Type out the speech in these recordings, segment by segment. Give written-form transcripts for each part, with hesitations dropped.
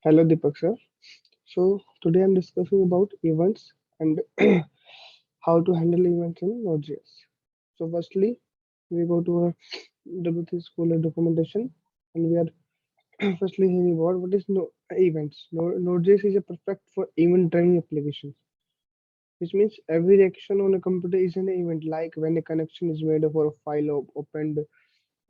Hello Deepak sir. So today I'm discussing about events and how to handle events in Node.js. So firstly, we go to our W3 Scholar documentation and we are firstly hearing about what is events. Node.js is a perfect for event-driven applications, which means every action on a computer is an event, like when a connection is made for a file opened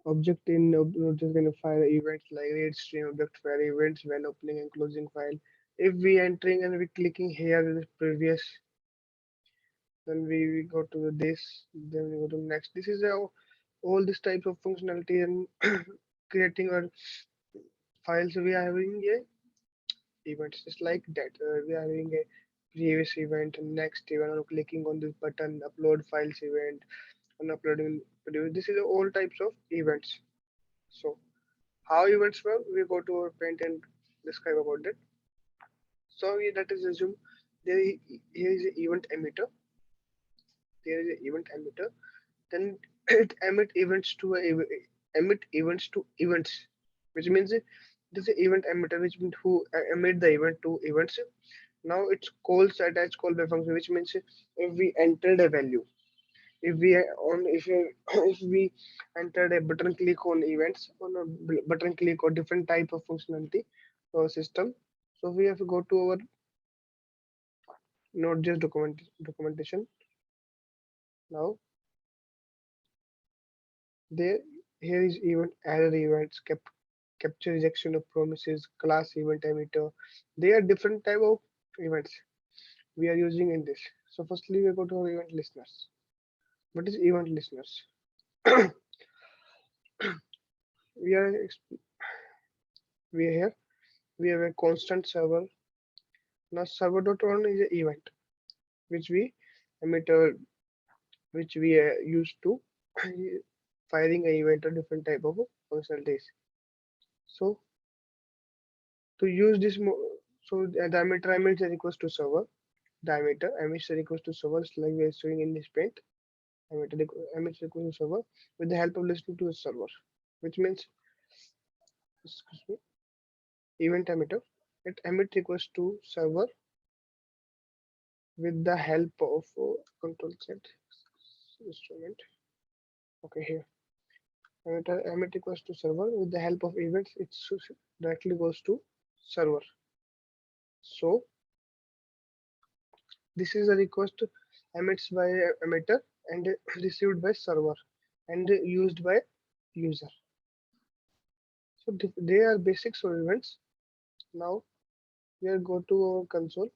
object in Node.js can file events like read stream object file events when opening and closing file. If we entering and we clicking here in the previous, then we go to this, then we go to next. This is how all this type of functionality and creating our files we are having a events just like that. We are having a previous event, next event, or clicking on this button, upload files event, and uploading video. This is all types of events. So how events work, we go to our paint and describe about that. So that is assume there here is an event emitter. There is an event emitter. Then it emit events to events, which means this is event emitter, which means who emit the event to events. Now it's calls attach call by function, which means if we entered a value, if we on if we, if we entered a button click on events on a button click or different type of functionality or system, so we have to go to our Node.js documentation. Now there here is event error events, capture rejection of promises, class event emitter. They are different type of events we are using in this. So firstly we go to our event listeners. What is event listeners? we are we are here. We have a constant server. Now server.on is an event which we emit which we use to firing an event or different type of functionalities. So to use this, so the diameter emits is equals to server. Diameter emits is equals to server, just like we are showing in this paint. Diameter emits is equals to server with the help of listening to a server, which means excuse me, event emitter. It emit equals to server with the help of control set instrument. Okay, here emit equals to server with the help of events. It directly goes to server. So this is a request emits by emitter and received by server and used by user. So they are basics for events. Now we are go to our console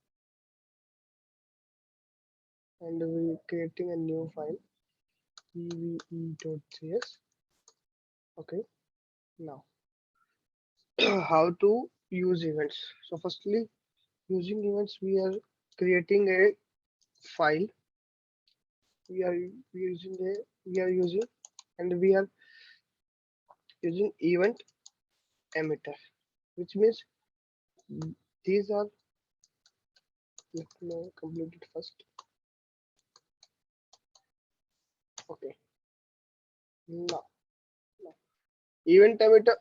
and we creating a new file eve.js. Okay, now how to use events. So firstly, using events, we are creating a file. We are using and we are using event emitter, which means these are, let me complete it first. Okay, now event emitter,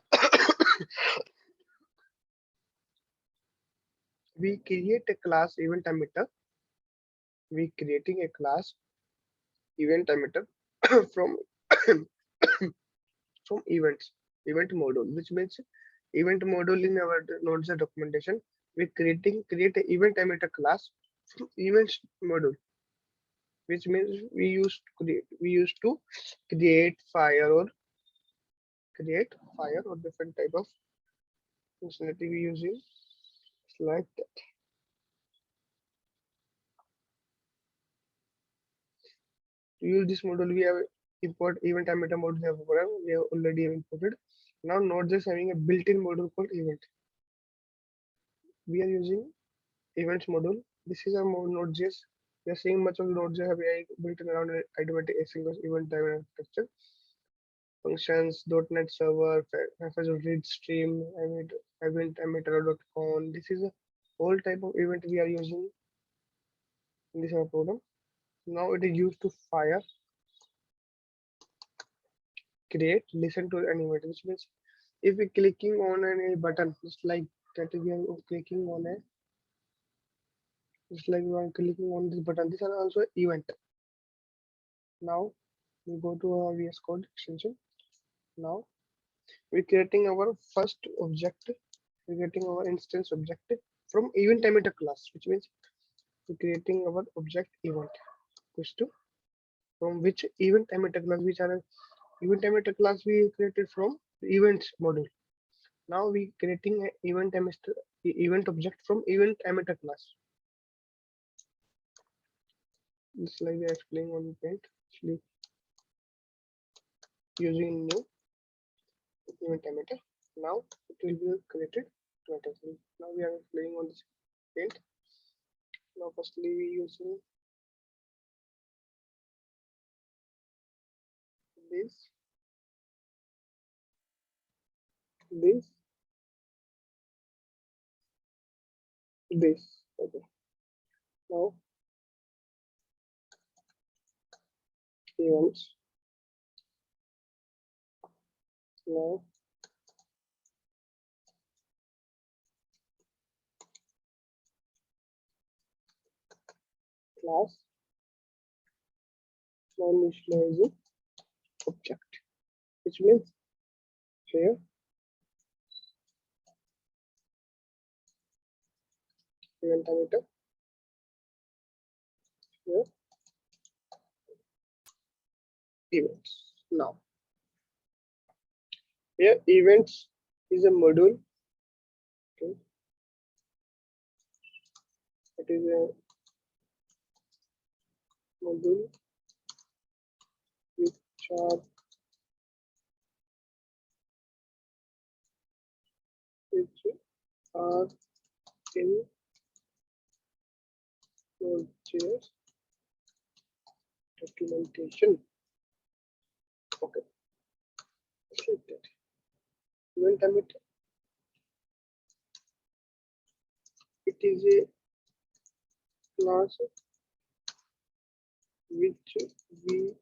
we create a class event emitter. We creating a class event emitter from from event module, which means event module in our nodes documentation. We create a event emitter class from events module, which means we used to create fire or create fire or different type of functionality we using like that. To use this module, we have import event emitter module we have already imported. Now Node.js having a built-in module called event. We are using events module. This is a Node.js. We are seeing much of Node.js API built around an automatic asynchronous event-driven architecture. Functions, .NET Server, read stream, event emitter.con. This is a whole type of event we are using in this program. Now it is used to fire, create, listen to an event, which means if we clicking on any button, just like that we are clicking on a, just like we are clicking on this button. These are also event. Now we go to our VS Code extension. Now we're creating our first object. We're getting our instance object from event emitter class, which means we're creating our object event equals to from which event emitter class, which are event emitter class we created from the events module. Now we creating an event object from event emitter class. Just like we are explaining on the paint, actually using new event emitter. Now it will be created automatically. Now we are explaining on this paint. Now firstly we using this this this. Okay. Now events. Now class. Now initializing object, which means here event emitter, here events. Now here events is a module. Okay, it is a module which are which are in Node.js documentation. Okay, select that. Event emitter. It is a class which we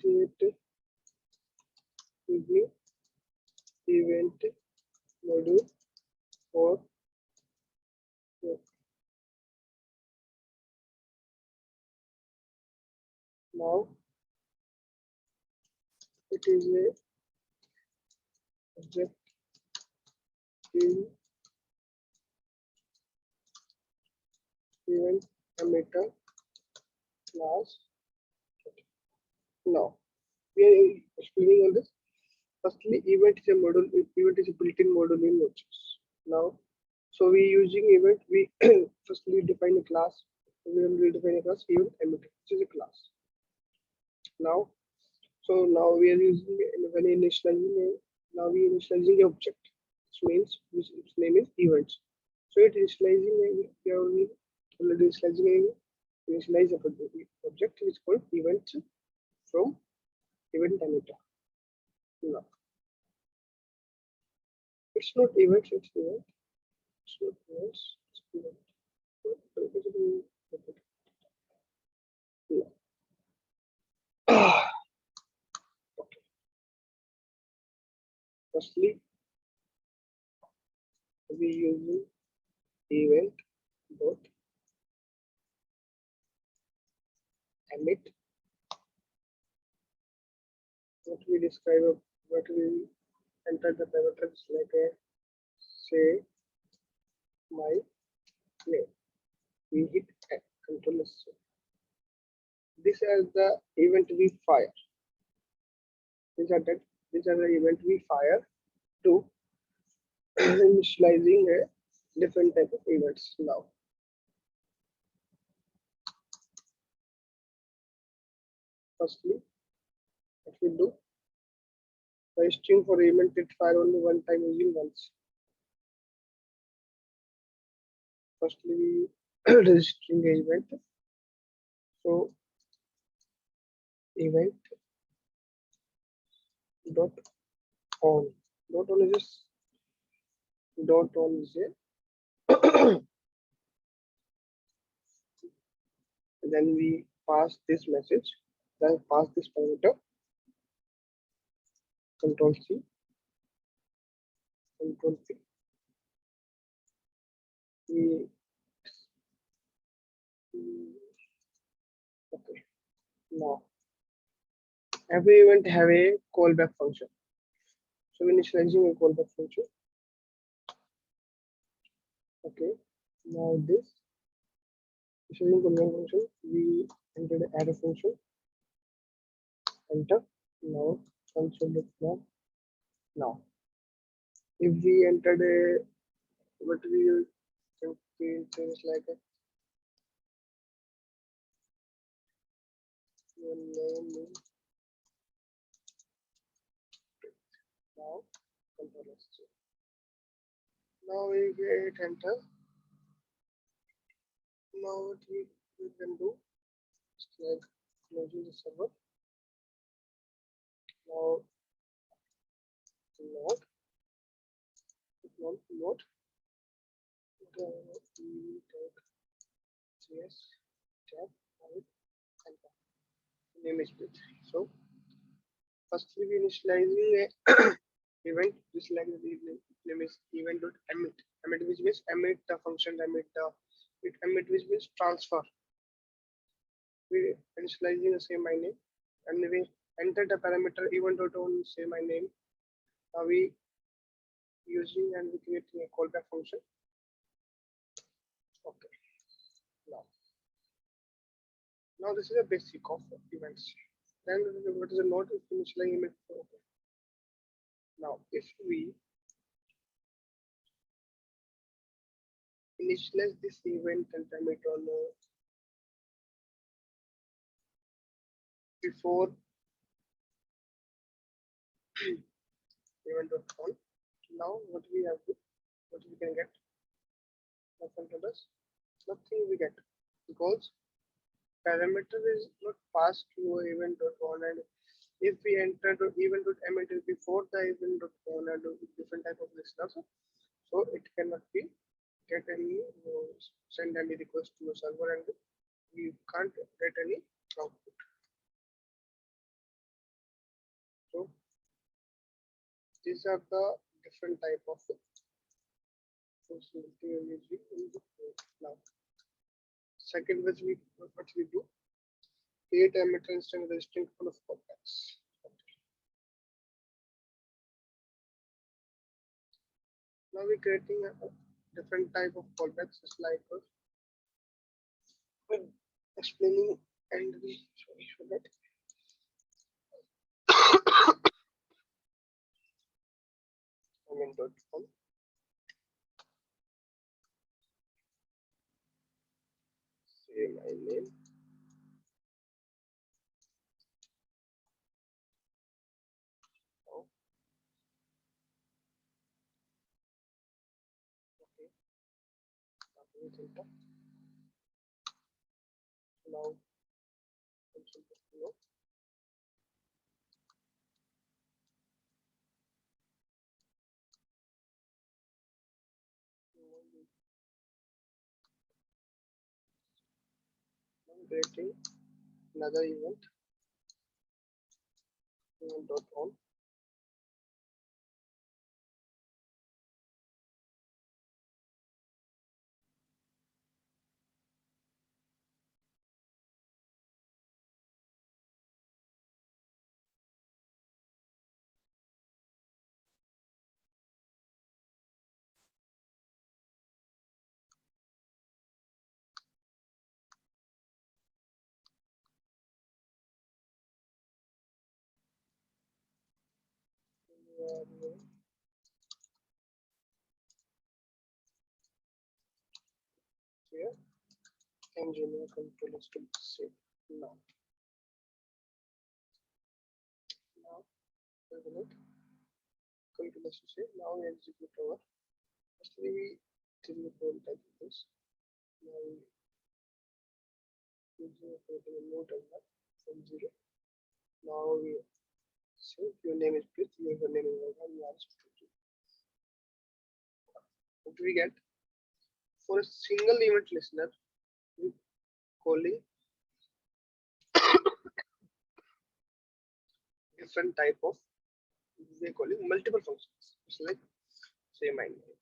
create with the event module for now. It is a object in event emitter class. Now we are explaining on this. Firstly, event is a module. Event is a built-in module in Node.js. Now, so we using event. We firstly define a class. We will define a class event emitter, which is a class. Now, so now we are using when initializing. Now we initializing a object, which means which its name is events. So it initializing we are only already initializing a initialize a object which is called events from event emitter. Now it's not events, it's event. It's not events, it's event. Okay. Firstly, we using event dot emit. What we describe, what we enter the parameters like a say my name. We hit Control S. This is the event we fire. These are the event we fire to initializing a different type of events. Now firstly, what we do, the string for event it fire only one time using once. Firstly, we registering the event. So event dot on. Dot on is just dot on is a then we pass this message, then pass this parameter, Control C, Control V. we okay. Now every event have a callback function. So initializing a callback function. Okay. Now this initializing callback function, we entered an arrow function. Enter. Now console.log. Now if we entered a what we can change things like a your name is now control S. Now we get enter. Now what we can do is like closing the server. Now node node js tab right enter. Name is split. So firstly we initializing a event just like the name is event.emit. Emit which means emit the function emit the emit which means transfer. We initializing the same my name and we enter the parameter event.on say my name. Now we using and we creating a callback function. Okay. Now this is a basic of events. Then what is the node is initializing emit. Okay. Now if we initialize this event and time it on before event.on. Now what we have to what we can get nothing to us nothing we get because parameter is not passed to event.on and if we enter the event.emit before the event.on and different type of listeners so it cannot be get any send any request to a server and we can't get any output. So these are the different type of functionality we use in the code. Now second what we do create a emitter instance registering full of callbacks. Now we're creating a different type of callbacks just like explaining and we sorry for that. Comment.com say my name now okay enter now no I'm creating another event.on here engineer control is to save now we will control is to save now we execute our firstly we delete the whole type of this now we using a note of that from 0 now we say your name is Prith your name is Vaibhav you are student. What do we get for a single event listener we calling different type of we're calling multiple functions. It's like say my name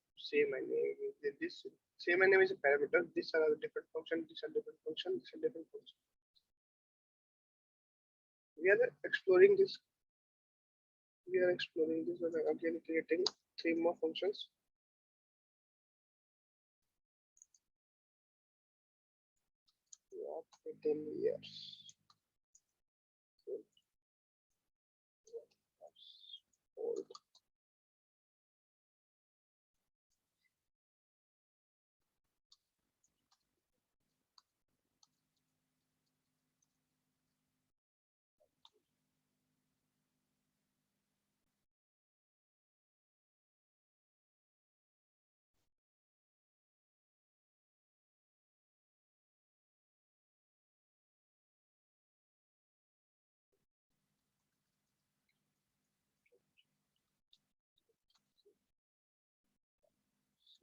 with this Say my name is a parameter. These are the different functions. These are different functions. These are different functions. We are exploring this. We are exploring this. And again, creating three more functions. What within years. Old.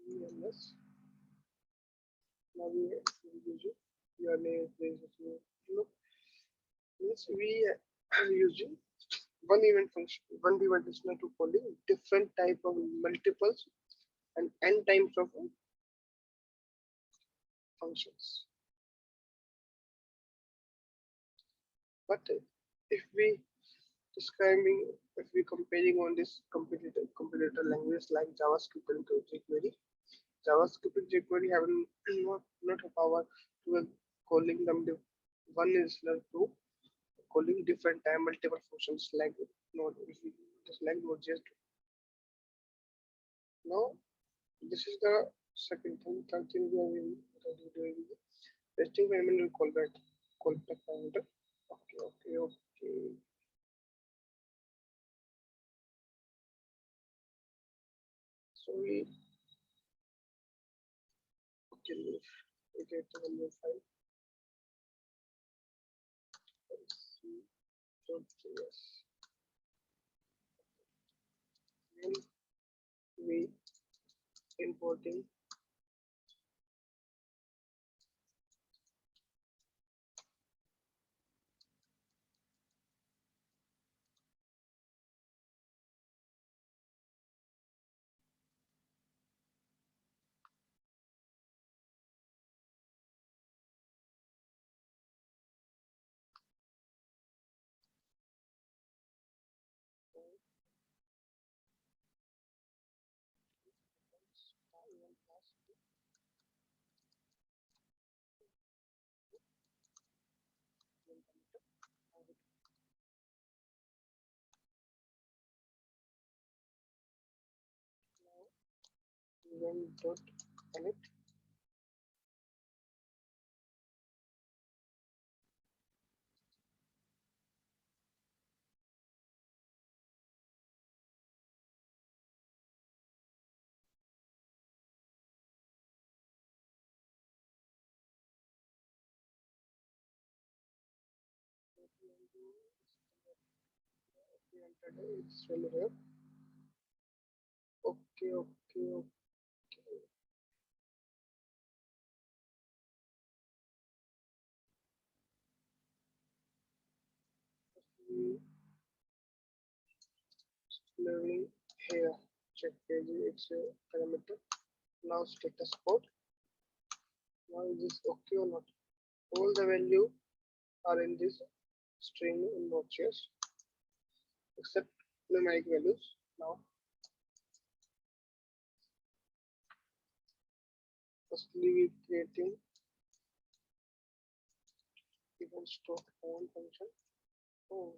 CMS. Now we use your name, place, look. Means we are using one event function, one event listener to calling different type of multiples and n times of functions. But if we describing, if we comparing on this competitor language like JavaScript and jQuery, JavaScript and jQuery have not a power to calling them the one listener to calling different time multiple functions like node if we just like Node.js. Now this is the second thing. Third thing we are doing testing parameter callback parameter. Okay. So we get the value of 5. C.js. Then we importing event dot init. We entered it's still here. Okay. We learning here. Check page. It's a parameter. Now status code. Now is this okay or not? All the value are in this string in Node.js except numeric values. Now firstly we creating events dot on function. Oh,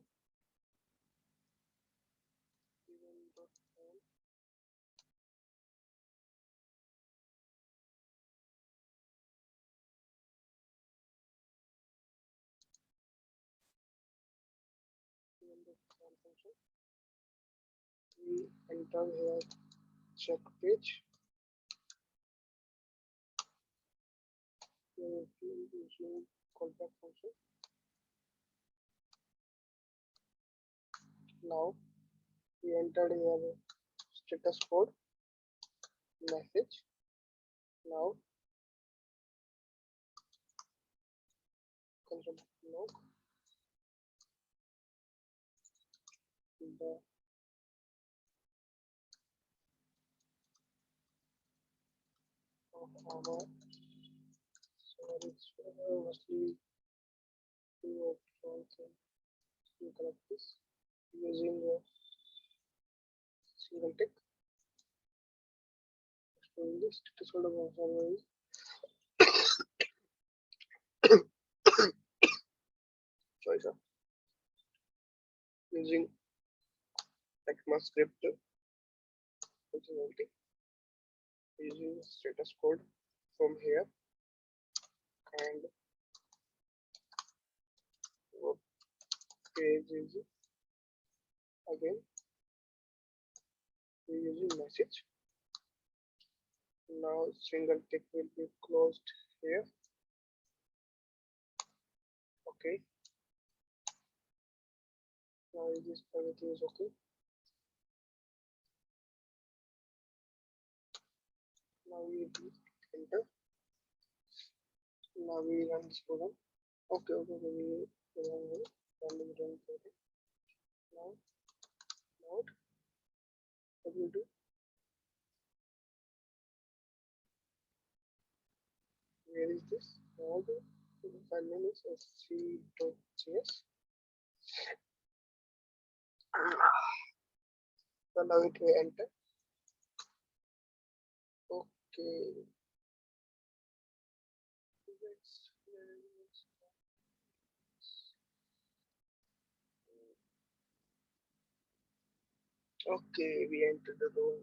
event dot on. Event dot on function. We enter here check page. Using callback function. Now we entered here status code message. Now console log the our storage mostly to something to collect this using a single tick. Exploring this status code of our server is choice of using ECMAScript functionality using status code from here and work page is again we using message. Now single tick will be closed here. Okay. Now is this everything is okay. Now we enter. Now we run this program. Okay, we run the program. Now node what we do where is this node the file name is sc.js. So now it will enter. Okay. Okay, we enter the room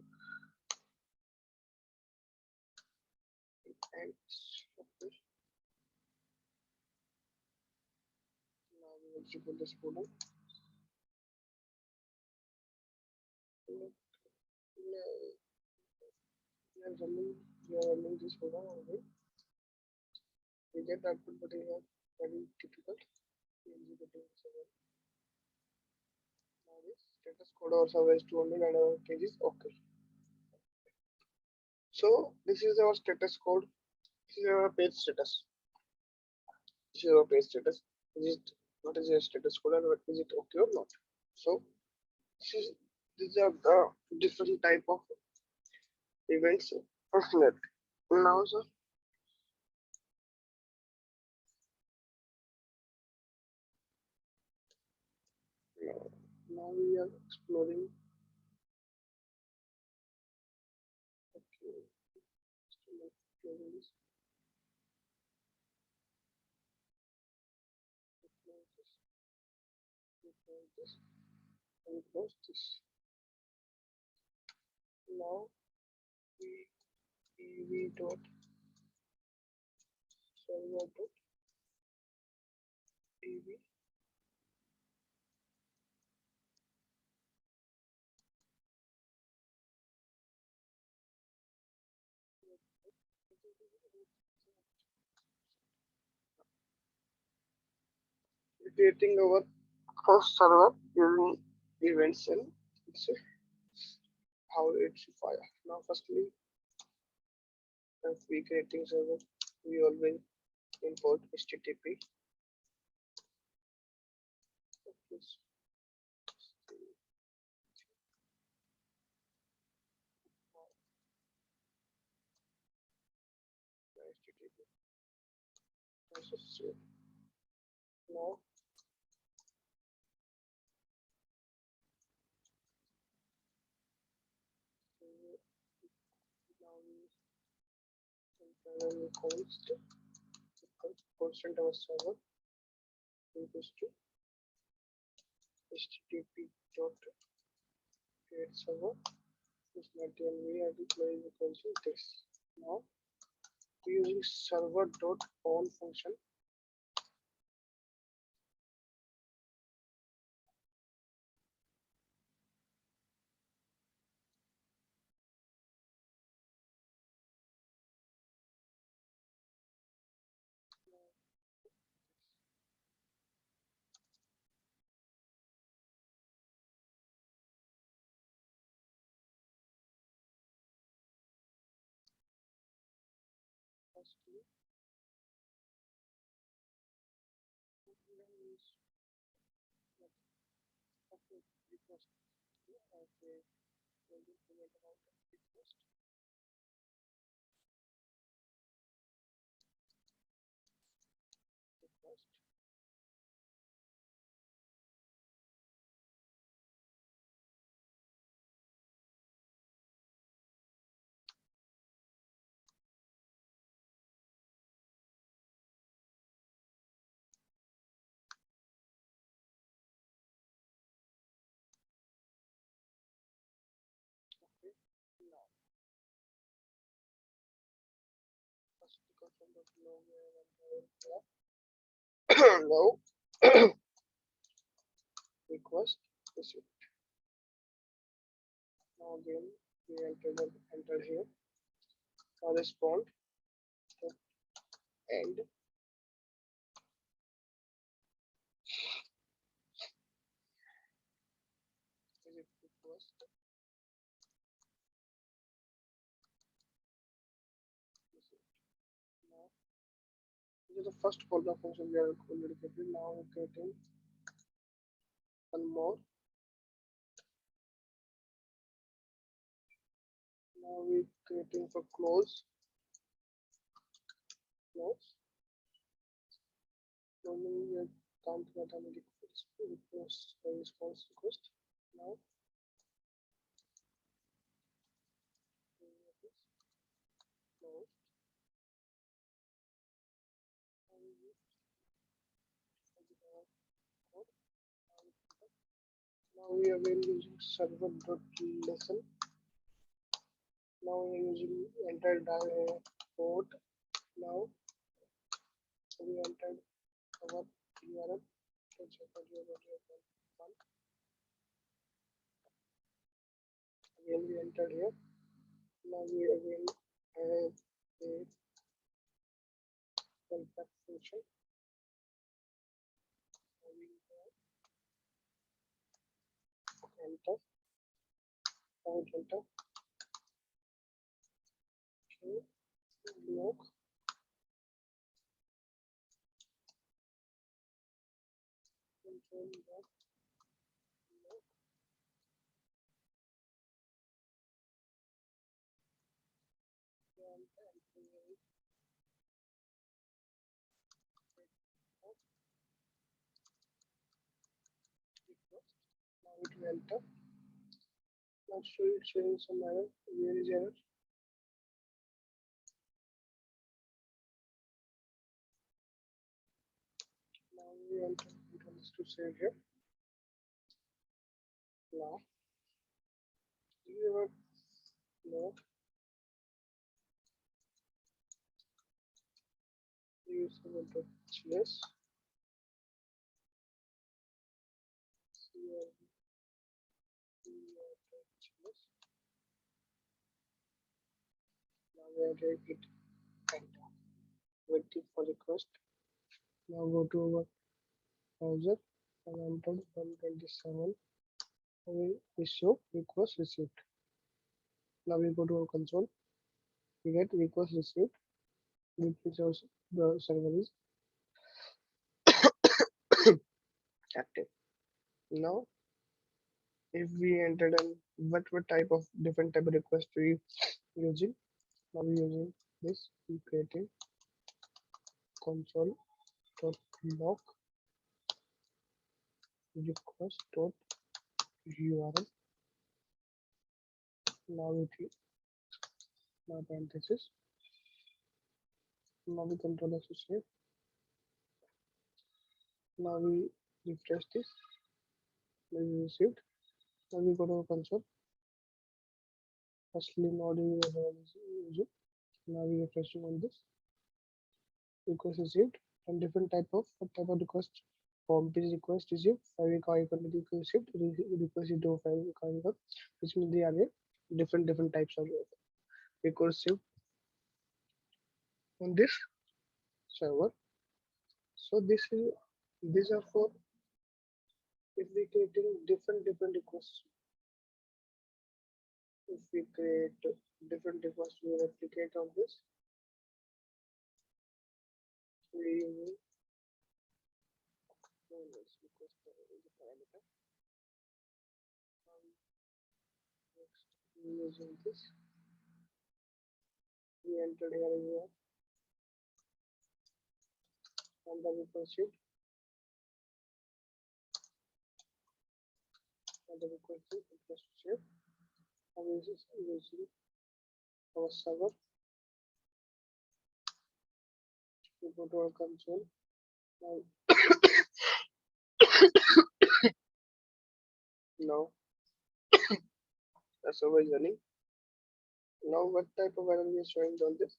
and okay. Now we will triple this program. We are running this program only. We get output, but it is very difficult. Now this status code or service 200 and our page is okay. So this is our status code. This is our page status. This is our page status. Is it what is your status code and what is it okay or not? So these are the different type of events of net. Now, sir, now we are exploring. Okay, exploring this. This, and close this. Now we ev dot server dot ev creating our first server using events and it's how it's fire. Now, firstly, if we creating server, we always import HTTP. This HTTP process. Now, now we constant our server equals to HTTP dot create server is not the we are deploying equals to this. Now using server dot on function. Firstly, okay, request. Okay, we'll implement about request. Now request received. Now again we enter here. Now respond to end visit request. Now this is the first callback function we are already created. Now we're creating one more. Now we're creating for close. Normally we can't get any response request. Now close. Now we are again using server.listen. Now we are using enter port. Now we entered our URL. Again we entered here. Now we again have a callback function. Enter. Enter. Okay. Log. Control log. Now it will enter. Not sure it's showing some error. Where is error? Now we enter control is to save here. Now we have log user.js now we are it enter. Waiting for request. Now go to our browser and enter 127. We show request received. Now we go to our console. We get request received, which shows the server is active. Now, if we entered an what type of different type of request we using, now we using this. We creating console.log request.url. Now it is now parenthesis. Now we control as to save. Now we refresh this. We received. Now we go to our console. Firstly, node is using. Now we are refreshing on this. Request received and different type of what type of request. Form page request received. 5 icon received. Request into 5 icon, which means they are different types of request received on this server. So these are for if we creating different requests. If we create different requests, we replicate on this. We use request parameter. Next, we using this. We entered here as well, and then we proceed. And then we proceed. Press save. And we using our server. We go to our console. Now, now the server is running. Now, what type of error we are showing on this?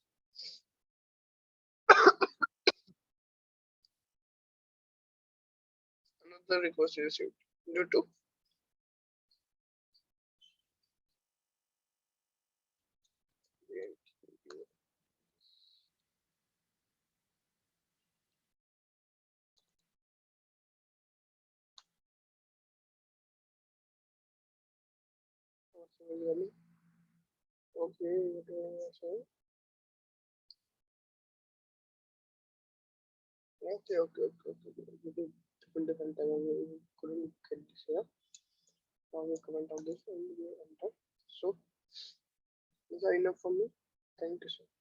the request received. Due to okay, what do I say? Okay, okay, okay, okay. Different, different time. We couldn't get this here. Now we comment on this and we enter. So, is that enough for me? Thank you, sir.